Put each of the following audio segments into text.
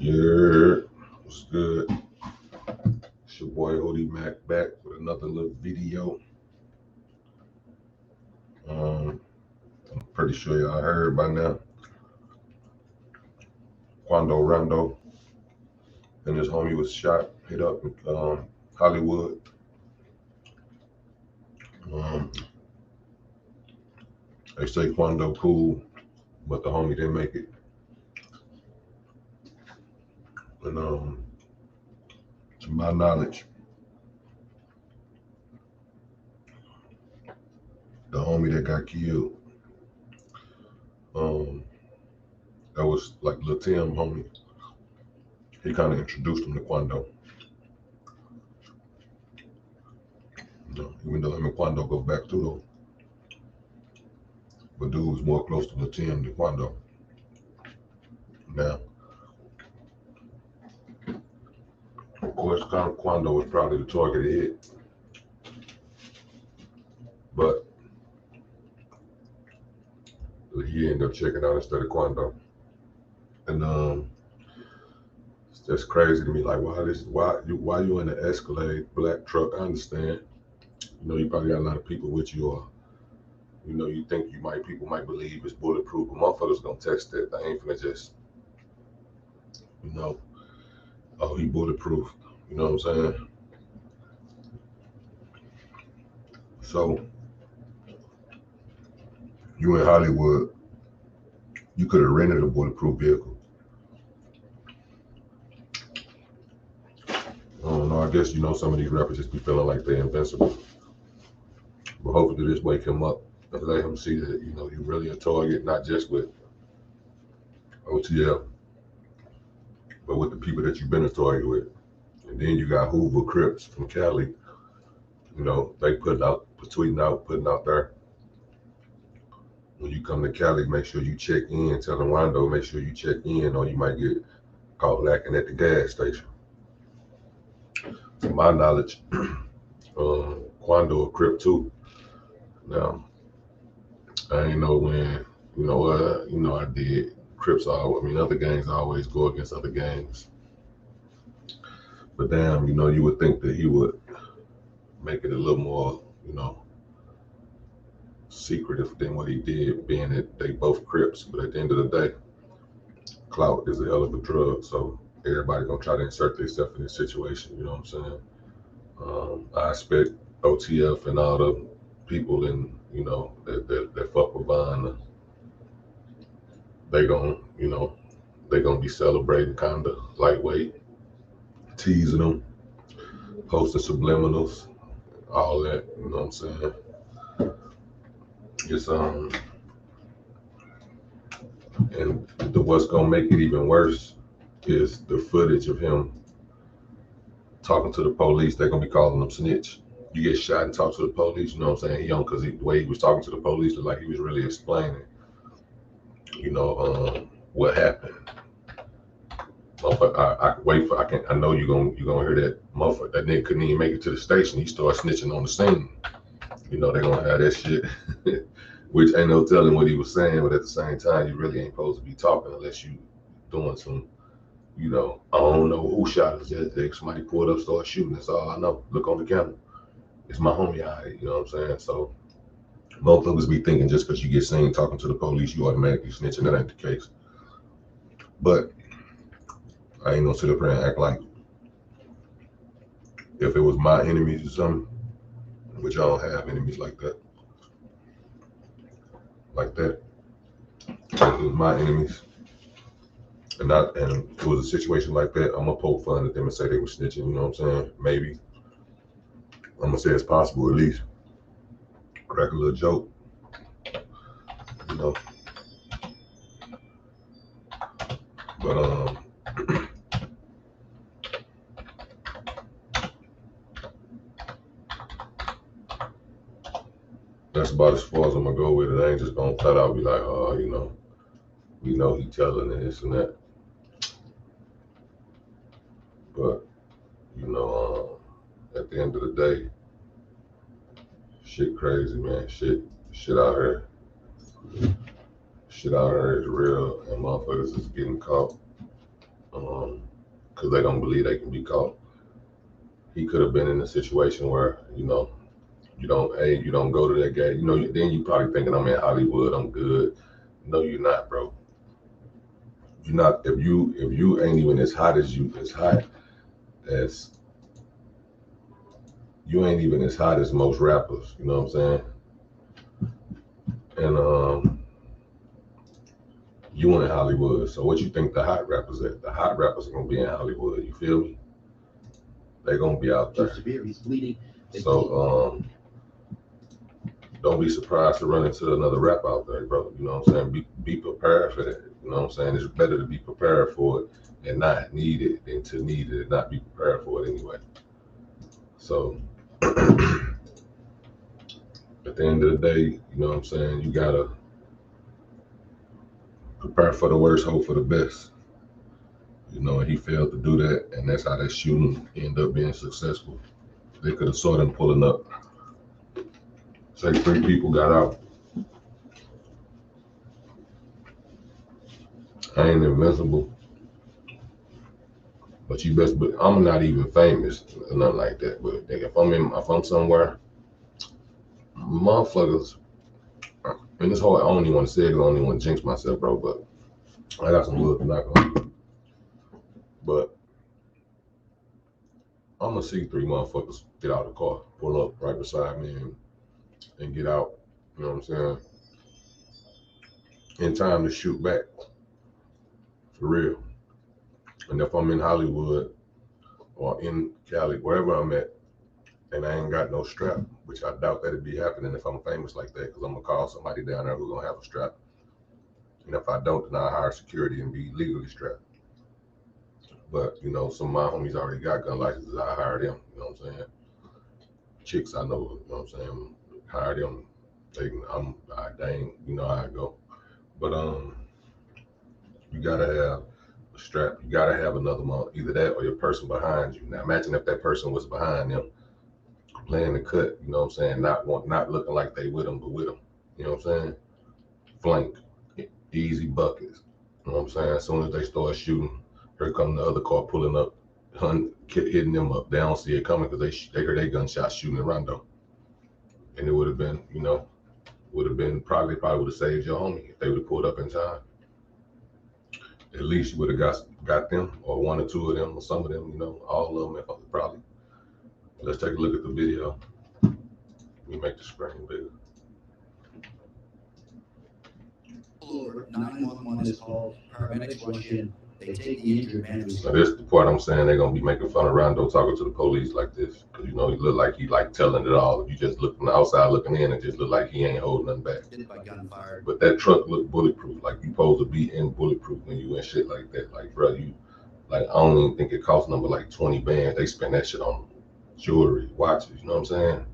Yeah, what's good? It's your boy Odie Mac back with another little video. I'm pretty sure y'all heard by now. Qaundo Rondo and his homie was shot, hit up in Hollywood. They say Qaundo cool, but the homie didn't make it. And to my knowledge, the homie that got killed, that was like Lil Tim homie. He kind of introduced him to Qaundo. Even though him and Qaundo go back too though. But dude was more close to Lil Tim than Qaundo. Now, of course, Qaundo was probably the target hit, but he ended up checking out instead of Qaundo. And it's just crazy to me. Like, why you in the Escalade black truck? I understand. You know, you probably got a lot of people with you, or you know, you think people might believe it's bulletproof, but motherfuckers gonna test it. They ain't finna just, you know, oh, he bulletproof. You know what I'm saying? So you in Hollywood, you could have rented a bulletproof vehicle. I don't know. I guess, you know, some of these rappers just be feeling like they're invincible. But hopefully this wake him up and let him see that, you know, you're really a target, not just with OTL, but with the people that you've been a target with. And then you got Hoover Crips from Cali. You know, they putting out there. When you come to Cali, make sure you check in. Tell them Rondo, make sure you check in, or you might get caught lacking at the gas station. To my knowledge, Qaundo a Crip too. Now, I ain't know when, you know, I did. Crips other gangs always go against other gangs. But damn, you know, you would think that he would make it a little more, you know, secretive than what he did, being that they both Crips. But at the end of the day, clout is a hell of a drug. So everybody gonna try to insert themselves in this situation. You know what I'm saying? I expect OTF and all the people in, you know, that fuck with BEIN, they gonna be celebrating kind of lightweight, teasing them, posting subliminals, all that. You know what I'm saying? It's and what's gonna make it even worse is the footage of him talking to the police. They're gonna be calling him snitch. You get shot and talk to the police, you know what I'm saying? Because the way he was talking to the police looked like he was really explaining, you know, what happened. Motherfucker, I know you're gonna hear that motherfucker. That nigga couldn't even make it to the station. He started snitching on the scene. You know, they're gonna have that shit. Which ain't no telling what he was saying, but at the same time, you really ain't supposed to be talking unless you doing some, you know, I don't know who shot us yesterday. Somebody pulled up, started shooting. That's all I know. Look on the camera. It's my homie, you know what I'm saying? So motherfuckers be thinking just because you get seen talking to the police, you automatically snitching. That ain't the case. But I ain't gonna sit up here and act like if it was my enemies or something, which I don't have enemies like that. If it was my enemies, and it was a situation like that, I'm gonna poke fun at them and say they were snitching. You know what I'm saying? Maybe I'm gonna say it's possible at least. Crack a little joke, you know. But that's about as far as I'm gonna go with it. I ain't just gonna flat out be like, oh, you know, we know he telling this and that. But you know, at the end of the day, shit crazy, man. Shit out here. Shit out here is real, and motherfuckers is getting caught. because they don't believe they can be caught. He could have been in a situation where, you know, you don't go to that game. You know, then you probably thinking, I'm in Hollywood, I'm good. No, you're not, bro. You're not. If you ain't even as hot as you ain't even as hot as most rappers. You know what I'm saying? And you in Hollywood. So what you think the hot rappers at? The hot rappers are gonna be in Hollywood. You feel me? They're gonna be out there. So don't be surprised to run into another rap out there, bro. You know what I'm saying? Be prepared for that. You know what I'm saying? It's better to be prepared for it and not need it than to need it and not be prepared for it anyway. So at the end of the day, you know what I'm saying? You gotta prepare for the worst, hope for the best. You know, and he failed to do that, and that's how that shooting ended up being successful. They could have saw them pulling up. Say 3 people got out. I ain't invincible, but you best. But I'm not even famous or nothing like that. But if I'm somewhere, motherfuckers. And this whole I don't even want to say it. I don't even want to jinx myself, bro. But I got some wood to knock on. But I'm gonna see 3 motherfuckers get out of the car, pull up right beside me, and get out. You know what I'm saying? In time to shoot back. For real. And if I'm in Hollywood or in Cali, wherever I'm at, and I ain't got no strap, which I doubt that'd be happening if I'm famous like that, because I'm gonna call somebody down there who's gonna have a strap. And if I don't, then I'll hire security and be legally strapped. But you know, some of my homies already got gun licenses. I hire them. You know what I'm saying? Chicks I know. You know what I'm saying? Hire them. Dang, you know how I go. But you gotta have a strap. You gotta have another one, either that or your person behind you. Now imagine if that person was behind them, playing the cut. You know what I'm saying? Not looking like they with them, but with them. You know what I'm saying? Flank, easy buckets. You know what I'm saying? As soon as they start shooting, here come the other car pulling up, hitting them up. They don't see it coming because they heard their gunshots shooting the Rondo. And it would have been, you know, probably would have saved your homie if they would have pulled up in time. At least you would have got them, or 1 or 2 of them, or some of them, you know, all of them, probably. Let's take a look at the video. Let me make the screen bigger. 911 is called. Paramedics rush in. They take the injured man who's. Now this is the part I'm saying they're gonna be making fun of Rondo talking to the police like this, because you know he look like he like telling it all. If you just look from the outside looking in, it just look like he ain't holding nothing back. By gunfire. But that truck looked bulletproof. Like you supposed to be in bulletproof when you in shit like that. Like bro, I don't even think it cost number like 20 bands. They spend that shit on jewelry, watches. You know what I'm saying?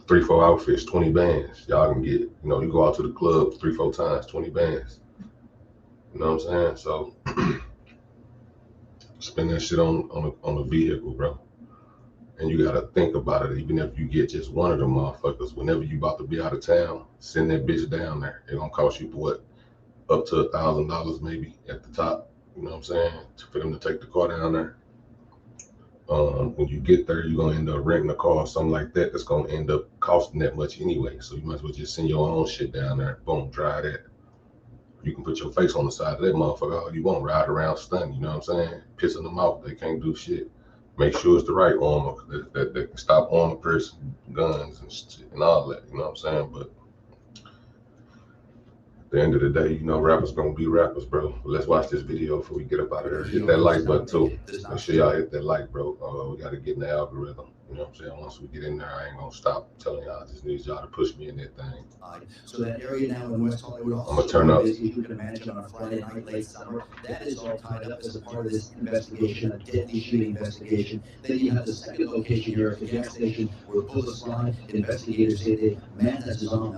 3-4 outfits, 20 bands. Y'all can get. You know, you go out to the club 3-4 times, 20 bands. You know what I'm saying? So spend that shit on a vehicle, bro. And you gotta think about it. Even if you get just one of them motherfuckers, whenever you about to be out of town, send that bitch down there. It gonna cost you what, up to $1,000 maybe at the top. You know what I'm saying? For them to take the car down there. When you get there, you're gonna end up renting a car or something like that. That's gonna end up costing that much anyway. So you might as well just send your own shit down there. Boom, drive that. You can put your face on the side of that motherfucker. Oh, you won't ride around stunned, you know what I'm saying? Pissing them off. They can't do shit. Make sure it's the right armor that can stop armor person, guns and shit and all that, you know what I'm saying? But at the end of the day, you know, rappers gonna be rappers, bro. But let's watch this video before we get up out of here. Hit that like button too. Make sure y'all hit that like, bro. We gotta get in the algorithm. You know what I'm saying? Once we get in there, I ain't gonna stop telling y'all. I just need y'all to push me in that thing. So that area now in West Hollywood also, I'm gonna turn up. As you can imagine, on a Friday night, late summer, that is all tied up as a part of this investigation, a deadly shooting investigation. Then you have the second location here at the gas station where police line investigators say the manhunt is on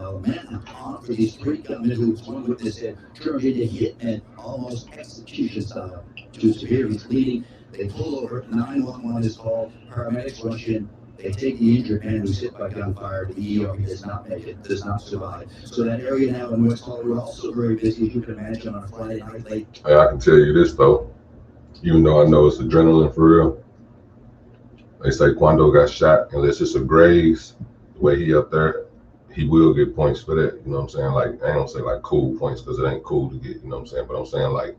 for these 3 gunmen who, one witness said, turned into hitmen almost execution style. 2 severe, he's bleeding. They pull over, 911 is called, paramedics rush in. They take the injured man who's hit by gunfire to the ER. He does not make it, does not survive. So that area now in West Hollywood also very busy, as you can imagine, on a Friday night late. Hey, I can tell you this though. Even though I know it's adrenaline for real, they say Qaundo got shot, unless it's a graze, the way he up there, he will get points for that. You know what I'm saying? Like, I don't say like cool points because it ain't cool to get, you know what I'm saying? But I'm saying like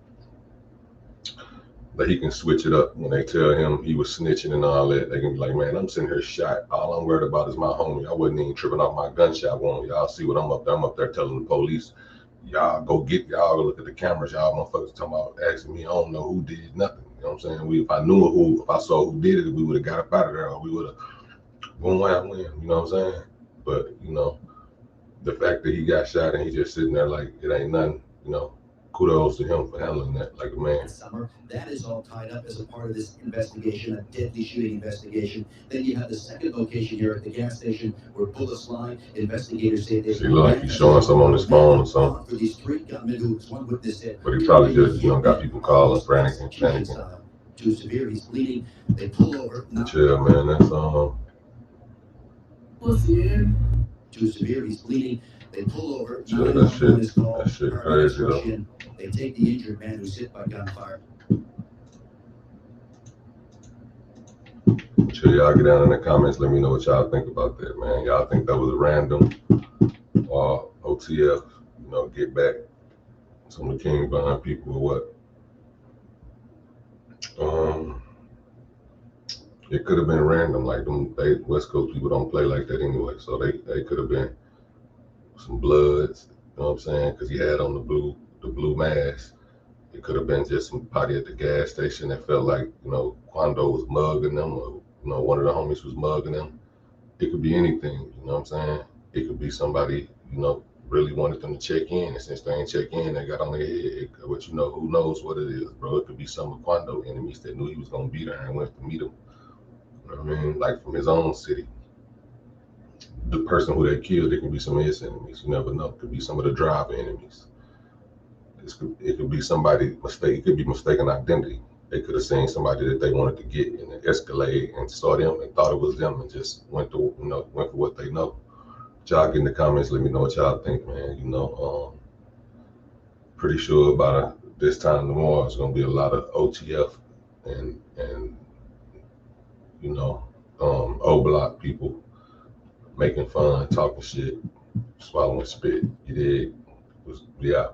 that he can switch it up when they tell him he was snitching and all that. They can be like, man, I'm sitting here shot. All I'm worried about is my homie. I wasn't even tripping off my gunshot wound. Y'all see what I'm up there? I'm up there telling the police, y'all go look at the cameras. Y'all motherfuckers talking about asking me. I don't know who did nothing. You know what I'm saying? If I knew who, if I saw who did it, we would have got up out of there. Or we would have win. You know what I'm saying? But you know, the fact that he got shot and he just sitting there like it ain't nothing. You know, kudos to him for handling that like a man. Summer. That is all tied up as a part of this investigation, a deadly shooting investigation. Then you have the second location here at the gas station where bullets fly. Investigators say they look like he's showing some on his phone or something. For these three gunmen who, as one witness said, but he probably just got people calling, panicking. Too severe, he's bleeding. They pull over. Chill, man. That's Too severe, he's bleeding. They pull over. Chill, that shit crazy though. They take the injured man who's hit by gunfire. Chill, y'all get down in the comments. Let me know what y'all think about that, man. Y'all think that was a random OTF, you know, get back some of the king behind people or what? It could have been random, like them West Coast people don't play like that anyway. So they could have been some bloods, you know what I'm saying? Because he had on the blue mask. It could have been just somebody at the gas station that felt like, you know, Qaundo was mugging them, or you know, one of the homies was mugging them. It could be anything, you know what I'm saying? It could be somebody, you know, really wanted them to check in, and since they ain't check in, they got on their head. But you know, who knows what it is, bro? It could be some of Qaundo enemies that knew he was gonna be there and went to meet him. You know what I mean? Like from his own city. The person who they killed, it could be some of his enemies. You never know. It could be some of the driver enemies. It could be somebody mistake. It could be mistaken identity. They could have seen somebody that they wanted to get in an Escalade and saw them and thought it was them and just went for what they know. Y'all get in the comments. Let me know what y'all think, man. You know, pretty sure about this time tomorrow it's gonna be a lot of OTF and you know, Oblock people making fun, talking shit, swallowing spit. You dig? Yeah.